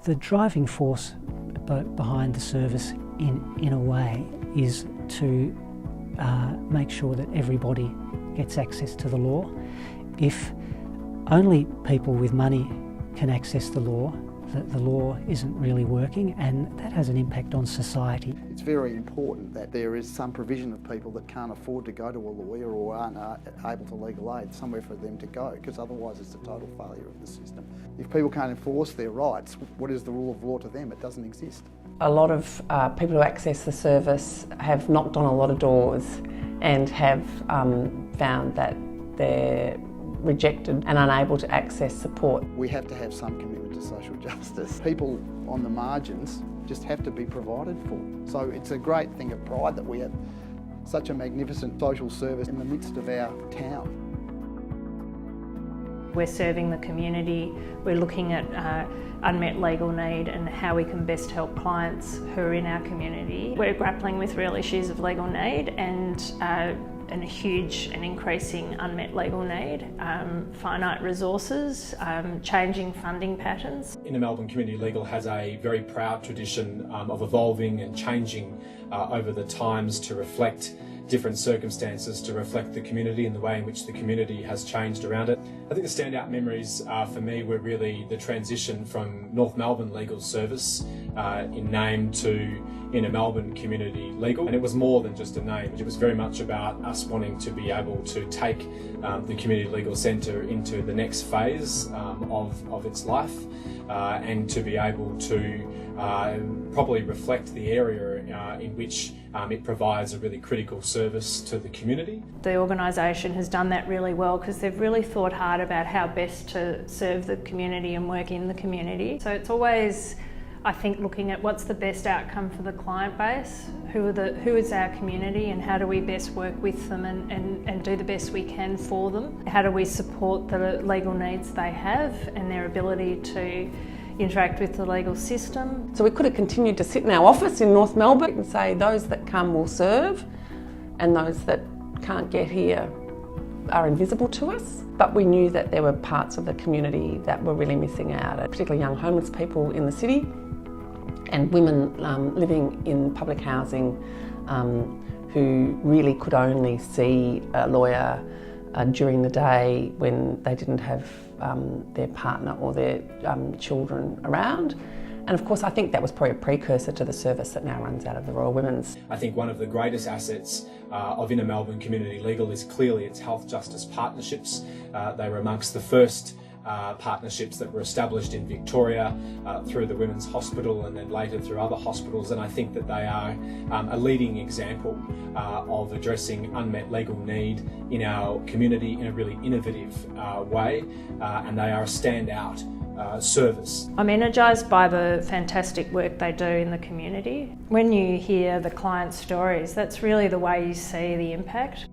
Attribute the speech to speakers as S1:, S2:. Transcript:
S1: The driving force behind the service in a way is to make sure that everybody gets access to the law. If only people with money can access the law isn't really working, and that has an impact on society.
S2: It's very important that there is some provision of people that can't afford to go to a lawyer or aren't able to legal aid, somewhere for them to go, because otherwise it's a total failure of the system. If people can't enforce their rights, what is the rule of law to them? It doesn't exist.
S3: A lot of people who access the service have knocked on a lot of doors and have found that they're rejected and unable to access support.
S2: We have to have some commitment to social justice. People on the margins just have to be provided for. So it's a great thing of pride that we have such a magnificent social service in the midst of our town.
S4: We're serving the community, we're looking at unmet legal need and how we can best help clients who are in our community. We're grappling with real issues of legal need and a huge and increasing unmet legal need, finite resources, changing funding patterns.
S5: Inner Melbourne Community Legal has a very proud tradition of evolving and changing over the times to reflect different circumstances, to reflect the community and the way in which the community has changed around it. I think the standout memories for me were really the transition from North Melbourne Legal Service in name to Inner Melbourne Community Legal, and it was more than just a name. It was very much about us wanting to be able to take the Community Legal Centre into the next phase of its life and to be able to properly reflect the area in which it provides a really critical service to the community.
S4: The organisation has done that really well because they've really thought hard about how best to serve the community and work in the community. So it's always, I think, looking at what's the best outcome for the client base, who is our community, and how do we best work with them and do the best we can for them. How do we support the legal needs they have and their ability to interact with the legal system.
S3: So we could have continued to sit in our office in North Melbourne and say those that come will serve and those that can't get here are invisible to us. But we knew that there were parts of the community that were really missing out, particularly young homeless people in the city and women living in public housing who really could only see a lawyer during the day when they didn't have their partner or their children around. And of course I think that was probably a precursor to the service that now runs out of the Royal Women's.
S5: I think one of the greatest assets of Inner Melbourne Community Legal is clearly its health justice partnerships. They were amongst the first partnerships that were established in Victoria through the Women's Hospital and then later through other hospitals, and I think that they are a leading example of addressing unmet legal need in our community in a really innovative way, and they are a standout service.
S4: I'm energised by the fantastic work they do in the community. When you hear the client stories, that's really the way you see the impact.